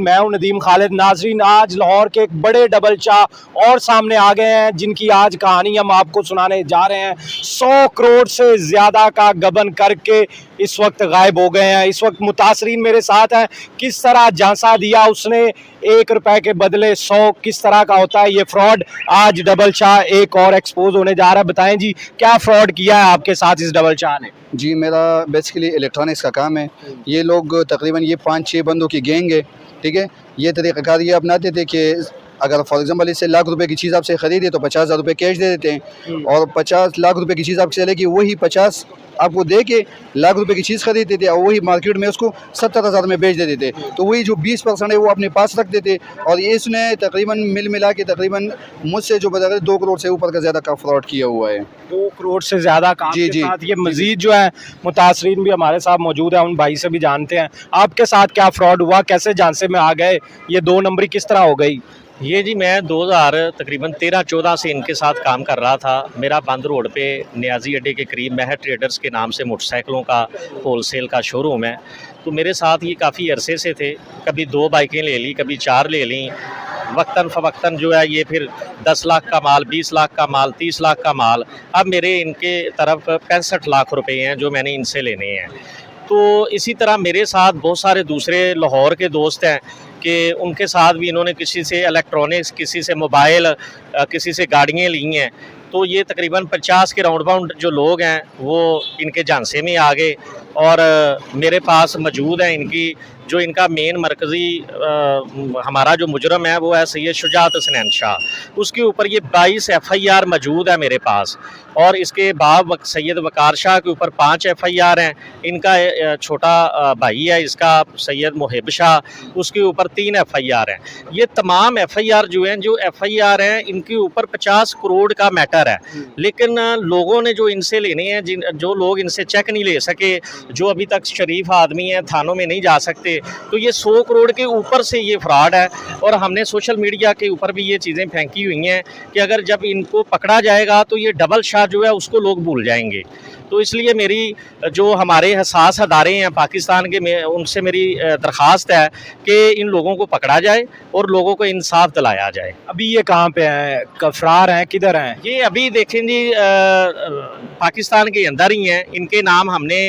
मैं हूं नदीम खालिद। नाजरीन, आज लाहौर के एक बड़े डबल चाह और सामने आ गए हैं जिनकी आज कहानी हम आपको सुनाने जा रहे हैं। 100 करोड़ से ज़्यादा का गबन करके इस वक्त गायब हो गए हैं। इस वक्त मुतासरीन मेरे साथ हैं। किस तरह झांसा दिया उसने, 1 रुपए के बदले 100, किस तरह का होता है ये फ्रॉड। आज डबल चाह एक और एक्सपोज होने जा रहा है। बताएं जी, क्या फ्रॉड किया है आपके साथ इस डबल चाह ने? जी, मेरा बेसिकली इलेक्ट्रॉनिक्स का काम है। ये लोग तकरीबन 5-6 बंदों की गैंग है, ठीक है। ये तरीक़ाकार ये अपनाते थे कि अगर फॉर एग्जांपल इससे लाख रुपए की चीज़ आपसे ख़रीदे तो 50,000 रुपये कैश दे देते हैं, और 50 लाख रुपए की चीज़ आपसे चलेगी, वही 50 आपको दे के लाख रुपए की चीज़ खरीद देते और वही मार्केट में उसको 70,000 में बेच देते। तो वही जो 20% है वो अपने पास रख देते। और ये इसने तकरीबन मिला के तकरीबन मुझसे जो बता 2 करोड़ से ऊपर का ज़्यादा का फ्रॉड किया हुआ है। 2 करोड़ से ज़्यादा काम जी, के जी, साथ ये मजीद जो है मुतासरीन भी हमारे साथ मौजूद है, उन भाई से भी जानते हैं आपके साथ क्या फ्रॉड हुआ, कैसे झांसे में आ गए, ये 2 नंबरी किस तरह हो गई? ये जी, मैं 2000 तकरीबन 13-14 से इनके साथ काम कर रहा था। मेरा बंद रोड पे नियाजी अड्डे के करीब महर ट्रेडर्स के नाम से मोटरसाइकिलों का होलसेल का शोरूम है। तो मेरे साथ ये काफ़ी अरसे से थे। कभी 2 बाइकें ले ली, कभी 4 ले ली। वक्तन फ़वक्तन जो है ये फिर 10 लाख का माल, 20 लाख का माल, 30 लाख का माल। अब मेरे इनके तरफ 65 लाख रुपए हैं जो मैंने इनसे लेने हैं। तो इसी तरह मेरे साथ बहुत सारे दूसरे लाहौर के दोस्त हैं कि उनके साथ भी इन्होंने किसी से इलेक्ट्रॉनिक्स, किसी से मोबाइल, किसी से गाड़ियाँ ली हैं। तो ये तकरीबन 50 के राउंड बाउंड जो लोग हैं वो इनके झांसे में आ गए। और मेरे पास मौजूद है इनकी जो इनका मेन मरकज़ी हमारा जो मुजरम है वो है सैयद शुजात हसनैन शाह। उसके ऊपर ये 22 FIR मौजूद है मेरे पास। और इसके बाद सैयद वकार शाह के ऊपर 5 FIR हैं। इनका छोटा भाई है इसका सैयद मुहिब शाह, उसके ऊपर 3 FIR हैं। ये तमाम FIR जो FIR हैं इनके ऊपर 50 करोड़ का मैटर है। लेकिन लोगों ने जो इनसे लेने हैं, जो लोग इनसे चेक नहीं ले सके, जो अभी तक शरीफ आदमी हैं, थानों में नहीं जा सकते, तो ये 100 करोड़ के ऊपर से ये फ्रॉड है। और हमने सोशल मीडिया के ऊपर भी ये चीज़ें फेंकी हुई हैं कि अगर जब इनको पकड़ा जाएगा तो ये डबल शाह जो है उसको लोग भूल जाएंगे। तो इसलिए मेरी जो हमारे हसास अदारे हैं पाकिस्तान के, उनसे मेरी दरख्वास्त है कि इन लोगों को पकड़ा जाए और लोगों को इंसाफ दिलाया जाए। अभी ये कहाँ पे हैं, कफरार हैं, किधर हैं? ये अभी देखें जी, पाकिस्तान के अंदर ही हैं। इनके नाम हमने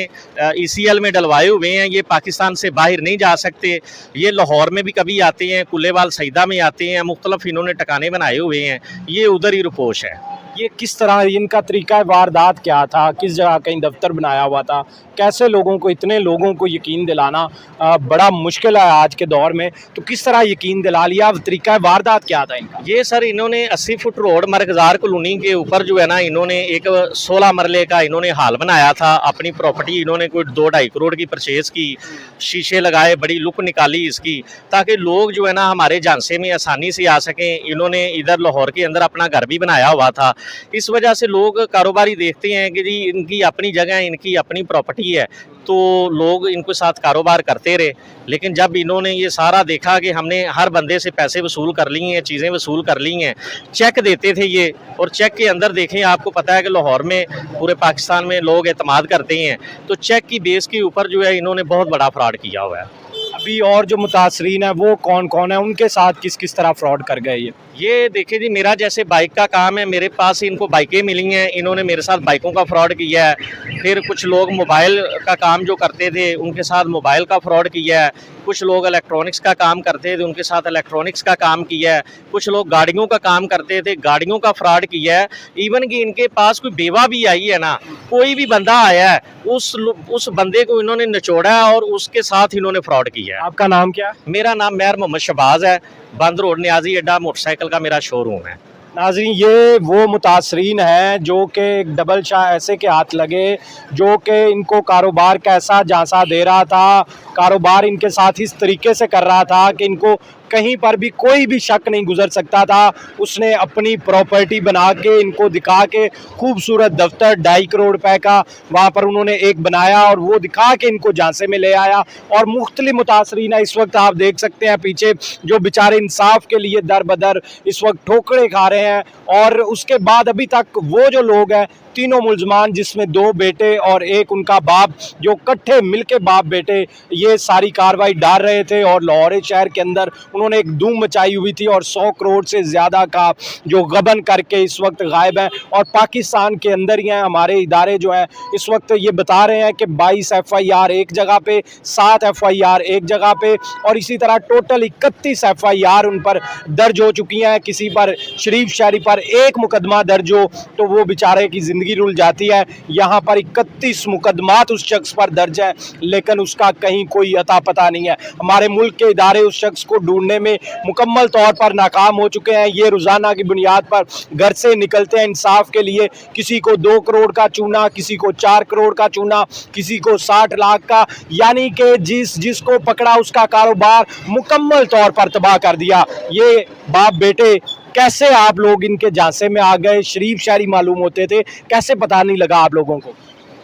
ECL में डलवाए हुए हैं। ये पाकिस्तान से बाहर नहीं जा सकते। ये लाहौर में भी कभी आते हैं, कुल्लेवाल सईदा में आते हैं, मुख्तलिफ इन्होंने ठिकाने बनाए हुए हैं। ये उधर ही रुपोश है। ये किस तरह, इनका तरीका वारदात क्या था, किस जगह कहीं दफ्तर बनाया हुआ था, कैसे लोगों को, इतने लोगों को यकीन दिलाना बड़ा मुश्किल है आज के दौर में, तो किस तरह यकीन दिला लिया, तरीका वारदात क्या था इनका? ये सर, इन्होंने 80 फुट रोड मरगजार कॉलोनी के ऊपर जो है ना, इन्होंने एक 16 मरले का इन्होंने हाल बनाया था। अपनी प्रॉपर्टी इन्होंने कोई 2-2.5 करोड़ की परचेज़ की, शीशे लगाए, बड़ी लुक निकाली इसकी, ताकि लोग जो है ना हमारे झांसे में आसानी से आ सकें। इन्होंने इधर लाहौर के अंदर अपना घर भी बनाया हुआ था। इस वजह से लोग कारोबारी देखते हैं कि जी इनकी अपनी जगह है, इनकी अपनी प्रॉपर्टी है, तो लोग इनके साथ कारोबार करते रहे। लेकिन जब इन्होंने ये सारा देखा कि हमने हर बंदे से पैसे वसूल कर लिए हैं, चीज़ें वसूल कर ली हैं, चेक देते थे ये, और चेक के अंदर देखें, आपको पता है कि लाहौर में, पूरे पाकिस्तान में लोग एतमाद करते हैं, तो चेक की बेस के ऊपर जो है इन्होंने बहुत बड़ा फ्रॉड किया हुआ है। अभी और जो मुतासरीन है वो कौन कौन है, उनके साथ किस किस तरह फ्रॉड कर गए? ये देखिए जी, मेरा जैसे बाइक का काम है, मेरे पास इनको बाइकें मिली हैं, इन्होंने मेरे साथ बाइकों का फ्रॉड किया है। फिर कुछ लोग मोबाइल का काम जो करते थे उनके साथ मोबाइल का फ्रॉड किया है। कुछ लोग इलेक्ट्रॉनिक्स का काम करते थे, उनके साथ इलेक्ट्रॉनिक्स का काम किया है। कुछ लोग गाड़ियों का काम करते थे, गाड़ियों का फ्रॉड किया है। इवन कि इनके पास कोई बेवा भी आई है ना, कोई भी बंदा आया है, उस बंदे को इन्होंने निचोड़ा है और उसके साथ इन्होंने फ्रॉड किया है। आपका नाम क्या है? मेरा नाम मेहर मोहम्मद शहबाज है। बंद रोड नियाजी अड्डा मोटरसाइकिल का मेरा शोरूम है। नाज़रीन, ये वो मुतासरीन हैं जो कि डबल शाह ऐसे के हाथ लगे, जो कि इनको कारोबार का ऐसा झांसा दे रहा था, कारोबार इनके साथ इस तरीके से कर रहा था कि इनको कहीं पर भी कोई भी शक नहीं गुजर सकता था। उसने अपनी प्रॉपर्टी बना के इनको दिखा के खूबसूरत दफ्तर 2.5 करोड़ रुपए का वहाँ पर उन्होंने एक बनाया और वो दिखा के इनको झांसे में ले आया। और मुख्तलिफ मुतासरीन इस वक्त आप देख सकते हैं पीछे, जो बेचारे इंसाफ के लिए दर बदर इस वक्त ठोकरे खा रहे हैं। और उसके बाद अभी तक वो जो लोग हैं तीनों मुलजमान जिसमें 2 बेटे और एक उनका बाप, जो इकट्ठे मिलके बाप बेटे ये सारी कार्रवाई डाल रहे थे और लाहौर शहर के अंदर उन्होंने एक धूम मचाई हुई थी और 100 करोड़ से ज़्यादा का जो गबन करके इस वक्त गायब है और पाकिस्तान के अंदर ही हैं। हमारे इदारे जो हैं इस वक्त ये बता रहे हैं कि 22 FIR एक जगह पे, 7 FIR एक जगह पे और इसी तरह टोटल 31 FIR उन पर दर्ज हो चुकी हैं। किसी पर शरीफ शहरी पर एक मुकदमा दर्ज हो तो वो बेचारे की ज़िंदगी रुल जाती है। यहाँ पर 31 मुकदमात उस शख्स पर दर्ज हैं लेकिन उसका कहीं कोई अता पता नहीं है। हमारे मुल्क के इदारे उस शख्स को ढूंढने में मुकम्मल तौर पर नाकाम हो चुके हैं। ये रोज़ाना की बुनियाद पर घर से निकलते हैं इंसाफ के लिए, किसी को 2 करोड़ का चूना, किसी को 4 करोड़ का चूना, किसी को 60 लाख का, यानी कि जिसको पकड़ा उसका कारोबार मुकम्मल तौर पर तबाह कर दिया। ये बाप बेटे कैसे आप लोग इनके झांसे में आ गए? शरीफ शहरी मालूम होते थे, कैसे पता नहीं लगा आप लोगों को?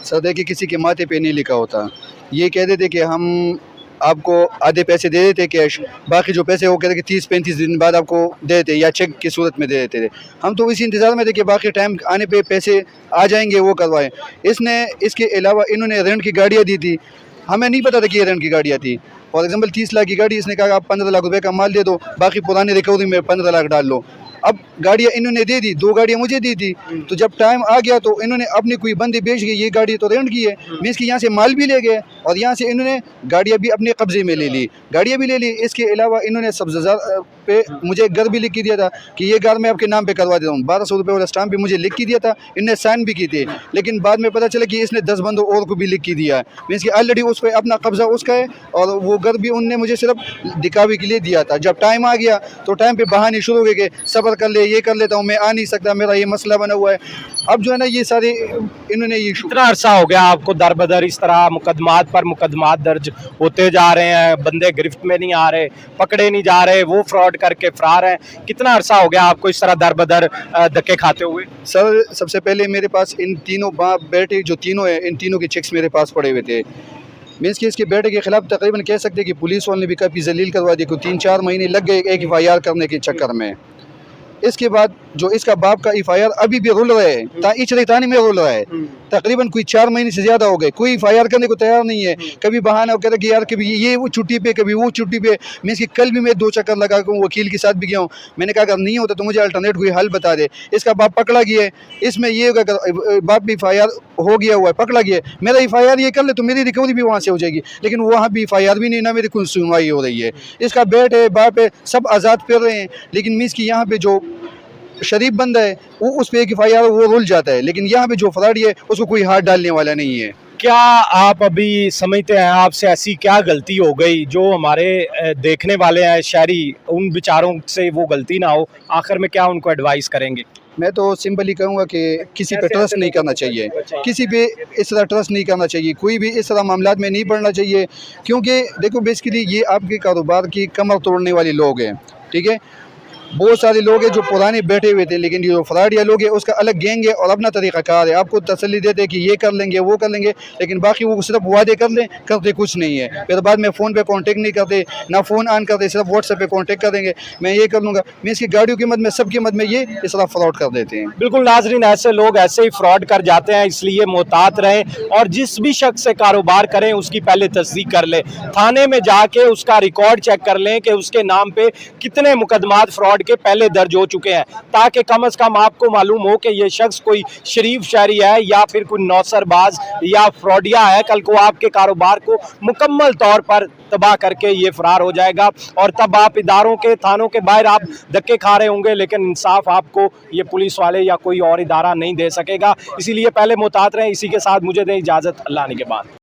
सर देखिए, किसी के माथे पे नहीं लिखा होता। ये कहते थे कि हम आपको आधे पैसे दे देते कैश, बाकी जो पैसे वो कहते कि 30-35 दिन बाद आपको दे देते या चेक की सूरत में दे देते थे। हम तो इसी इंतज़ार में थे कि बाकी टाइम आने पे पैसे आ जाएंगे, वो करवाएं। इसके अलावा इन्होंने रेंट की गाड़ियाँ दी थी, हमें नहीं पता था कि ये रेंट की गाड़ियाँ थी। फॉर एग्जांपल 30 लाख की गाड़ी, इसने कहा आप 15 लाख रुपए का माल दे दो, बाकी पुरानी रिकवरी में 15 लाख डाल लो। अब गाड़ियाँ इन्होंने दे दी, 2 गाड़ियाँ मुझे दी थी, तो जब टाइम आ गया तो इन्होंने अपनी कोई बंदे बेच गए, ये गाड़ी तो रेंट की है, मीन्स कि यहाँ से माल भी ले गए और यहाँ से इन्होंने गाड़ियाँ भी अपने कब्जे में ले ली, गाड़ियाँ भी ले ली। इसके अलावा इन्होंने सब्ज़ार पे मुझे घर भी लिख के दिया था कि ये घर मैं आपके नाम पे करवा देता हूँ, 1200 रुपये वाला स्टाम्प भी मुझे लिख के दिया था, इनने साइन भी की थे। लेकिन बाद में पता चला कि इसने 10 बंदों और को भी लिख के दिया है, मीन्स कि ऑलरेडी उस पर अपना कब्जा उसका है और वो घर भी उनने मुझे सिर्फ दिखावे के लिए दिया था। जब टाइम आ गया तो टाइम पे बहाने शुरू हो गए कि सब्र कर ले, ये कर लेता हूँ, मैं आ नहीं सकता, मेरा ये मसला बना हुआ है। अब जो है ना ये सारे इन्होंने ये कितना अरसा हो गया आपको दर बदर इस तरह मुकदमात पर मुकदमात दर्ज होते जा रहे हैं, बंदे गिरफ्त में नहीं आ रहे, पकड़े नहीं जा रहे, वो फ्रॉड करके फरार हैं? कितना अरसा हो गया आपको इस तरह दर बदर धक्के खाते हुए? सर सबसे पहले मेरे पास इन तीनों बाप बेटे जो तीनों हैं, इन तीनों के चेक्स मेरे पास पड़े हुए थे। मीन्स कि इसके बेटे के खिलाफ तकरीबन कह सकते हैं कि पुलिस वालों ने भी काफ़ी जलील करवा दी, कोई 3-4 महीने लग गए एक FIR करने के चक्कर में। इसके बाद जो इसका बाप का FIR अभी भी रुल रहा है, इचरेतानी में रुल रहा है, तकरीबन कोई 4 महीने से ज़्यादा हो गए, कोई FIR करने को तैयार नहीं है। कभी बहाना कहता कि यार कभी ये वो छुट्टी पे, कभी वो छुट्टी पे। मैं इसकी कल भी मैं 2 चक्कर लगा कर वकील के साथ भी गया हूँ, मैंने कहा अगर नहीं होता तो मुझे अल्टरनेट कोई हल बता दे। इसका बाप पकड़ा गया है, इसमें ये अगर बाप भी FIR हो गया हुआ है, पकड़ा गया है, मेरा FIR ये कर ले तो मेरी रिकवरी भी वहाँ से हो जाएगी, लेकिन वहाँ भी FIR भी नहीं, ना मेरी कोई सुनवाई हो रही है। इसका बेट है, बाप है, सब आज़ाद फिर रहे हैं, लेकिन मीन्स कि यहाँ पे जो शरीफ बंदा है वो उस पर एक FIR वो रुल जाता है, लेकिन यहाँ पे जो फराडी है उसको कोई हाथ डालने वाला नहीं है। क्या आप अभी समझते हैं आपसे ऐसी क्या गलती हो गई जो हमारे देखने वाले हैं शहरी, उन बेचारों से वो गलती ना हो? आखिर में क्या उनको एडवाइस करेंगे? मैं तो सिंपली कहूँगा कि किसी पे ट्रस्ट नहीं करना चाहिए, किसी पे इस तरह ट्रस्ट नहीं करना चाहिए, कोई भी इस तरह मामलात में नहीं पड़ना चाहिए, क्योंकि देखो बेसिकली ये आपके कारोबार की कमर तोड़ने वाले लोग हैं, ठीक है। बहुत सारे लोग हैं जो पुराने बैठे हुए थे, लेकिन जो फराडिया लोग हैं उसका अलग गैंग है और अपना तरीक़ाकार है, आपको तसल्ली देते हैं कि ये कर लेंगे वो कर लेंगे, लेकिन बाकी वो सिर्फ वादे कर लें, करते कुछ नहीं है। फिर बाद में फ़ोन पे कांटेक्ट नहीं करते, ना फ़ोन ऑन करते, सिर्फ व्हाट्सएप पे कांटेक्ट करेंगे, मैं ये कर लूँगा। मैं इसकी गाड़ियों की मद में सबकी मद में ये इस तरह फ्रॉड कर देते हैं। बिल्कुल नाजरीन, ऐसे लोग ऐसे ही फ्रॉड कर जाते हैं, इसलिए मोहतात रहें और जिस भी शख्स से कारोबार करें उसकी पहले तस्दीक कर लें, थाने में जाके उसका रिकॉर्ड चेक कर लें कि उसके नाम पे कितने मुकदमात फ्रॉड के पहले दर्ज हो चुके हैं, ताकि कम से कम आपको मालूम हो कि ये शख्स कोई शरीफ शहरी है या फिर कोई नौसरबाज या फ्रॉडिया है। कल को आपके कारोबार को मुकम्मल तौर पर तबाह करके ये फरार हो जाएगा और तब आप इदारों के, थानों के बाहर आप धक्के खा रहे होंगे, लेकिन इंसाफ आपको ये पुलिस वाले या कोई और इदारा नहीं दे सकेगा। इसीलिए पहले मुहतात रहें। इसी के साथ मुझे दें इजाज़त, अल्लाह ने के बाद।